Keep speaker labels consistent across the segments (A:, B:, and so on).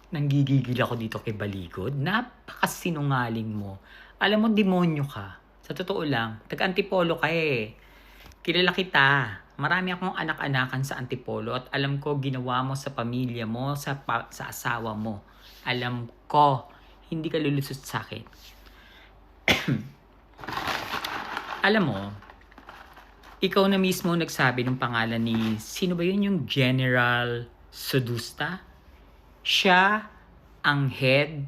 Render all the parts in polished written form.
A: Nanggigigil ako dito kay Baligod. Napakasinungaling mo. Alam mo, demonyo ka. Sa totoo lang, taga-Antipolo ka eh. Kilala kita. Marami akong anak-anakan sa Antipolo at alam ko ginawa mo sa pamilya mo, sa asawa mo. Alam ko, hindi ka lulusot sa akin. Alam mo, ikaw na mismo nagsabi ng pangalan ni, sino ba yun, yung General Sodusta? Siya ang head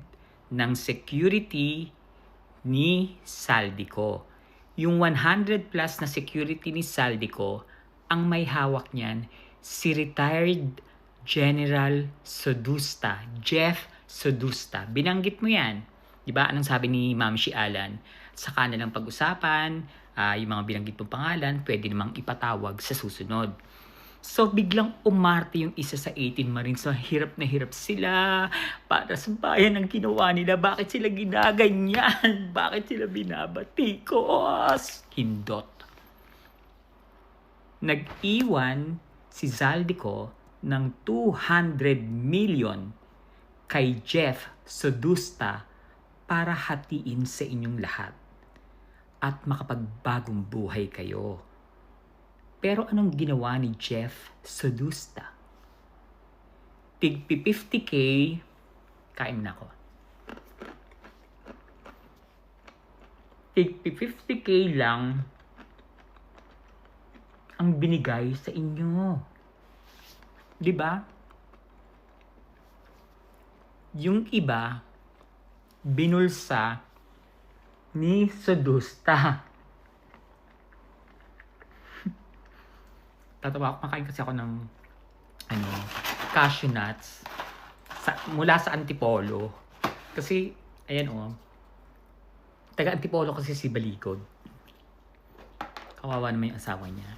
A: ng security ni Saldico. Yung 100 plus na security ni Saldico, ang may hawak niyan, si retired General Sodusta, Jeff Sodusta. Binanggit mo yan. Diba? Anong sabi ni Ma'am Shi Alan? Sa kanilang pag-usapan, yung mga binanggit mong pangalan, pwede namang ipatawag sa susunod. So, biglang umarte yung isa sa 18 Marines. So, hirap na hirap sila para sa bayan ang ginawa nila. Bakit sila ginaganyan? Bakit sila binabatikos? Hindot. Nag-iwan si Zaldico ng 200 million kay Jeff Sodusta para hatiin sa inyong lahat at makapagbagong buhay kayo. Pero anong ginawa ni Jeff Sodusta? Tig 50k, kain na ako. Tig 50k lang ang binigay sa inyo. 'Di ba? Yung iba, binulsa ni Sodusta. Tatawa ako, makain kasi ako ng cashew nuts mula sa Antipolo. Kasi, ayan taga Antipolo kasi si Baligod. Kawawa naman yung asawa niya.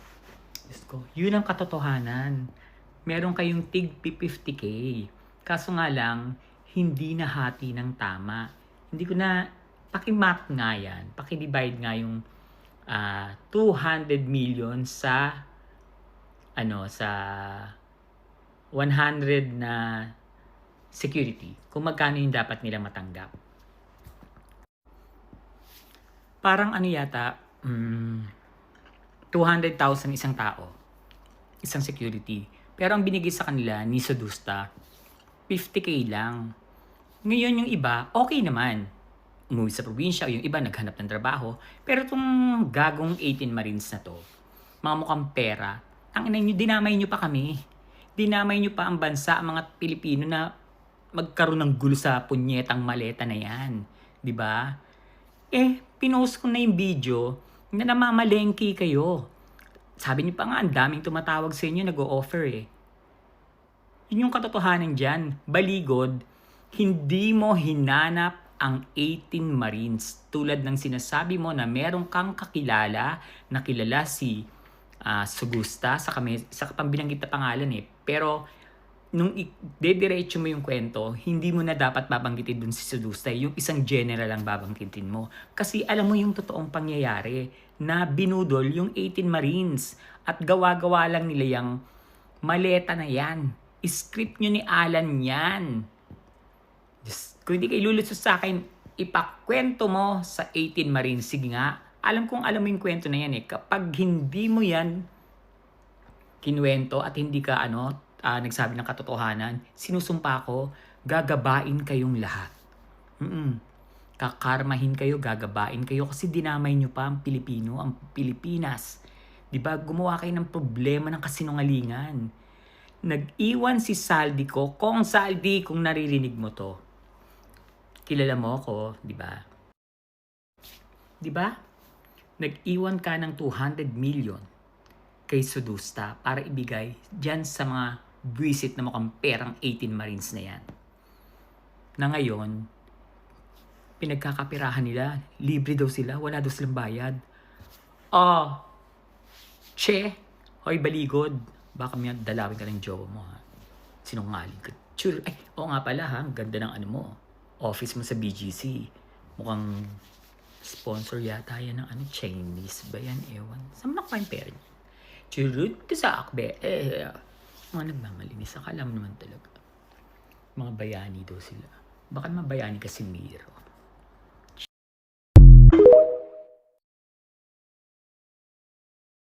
A: Diyos ko, yun ang katotohanan. Meron kayong tig 50k. Kaso nga lang, hindi nahati ng tama. Hindi ko na, paki-math nga yan. Paki-divide nga yung 200 million sa sa 100 na security, kung magkano yung dapat nila matanggap. Parang yata, 200,000 isang tao, isang security. Pero ang binigay sa kanila ni Sodusta, 50k lang. Ngayon yung iba, okay naman. Umuwi sa probinsya, yung iba naghanap ng trabaho. Pero itong gagong 18 Marines na to, mga mukhang pera, ang ina nyo, dinamay nyo pa kami. Dinamay nyo pa ang bansa, ang mga Pilipino na magkaroon ng gulo sa punyetang maleta na yan. 'Di ba? Pinost ko na yung video na namamalengke kayo. Sabi nyo pa nga, ang daming tumatawag sa inyo, nag-o-offer eh. Yun yung katotohanan dyan. Baligod, hindi mo hinanap ang 18 Marines. Tulad ng sinasabi mo na meron kang kakilala na kilala si Sodusta sa pambinanggit na pangalan eh. Pero nung dediretso mo yung kwento, hindi mo na dapat babanggitin dun si Sodusta. Yung isang general lang babanggitin mo. Kasi alam mo yung totoong pangyayari na binudol yung 18 Marines at gawa-gawa lang nila yung maleta na yan. Script nyo ni Alan yan. Just, kung hindi kayo lulusot sa akin, ipakwento mo sa 18 Marines. Sige nga, alam kong alam mo yung kwento na yan eh. Kapag hindi mo yan kinuwento at hindi ka nagsabi ng katotohanan, sinusumpa ko, gagabain kayong lahat. Kakarmahin kayo, gagabain kayo kasi dinamay nyo pa ang Pilipino, ang Pilipinas. Diba? Gumawa kayo ng problema ng kasinungalingan. Nag-iwan si Saldico, kung naririnig mo to. Kilala mo ako, diba? Diba? Nag-iwan ka ng 200 million kay Sodusta para ibigay dyan sa mga buwisit na mukhang perang 18 Marines na yan. Na ngayon, pinagkakapirahan nila, libre daw sila, wala daw silang bayad. Che, hoy Baligod, baka may dalawin ka ng jowa mo ha. Sinungaling ka. Oo nga pala ha, ganda ng mo. Office mo sa BGC. Mukhang sponsor yata yan ng Chinese ba yan? Ewan. Saan mo nakuha yung pera niya? Churut ka sa akbe. Mga nagmamalinis. Akala mo naman talaga. Mga bayani daw sila. Baka naman bayani kasi Miro.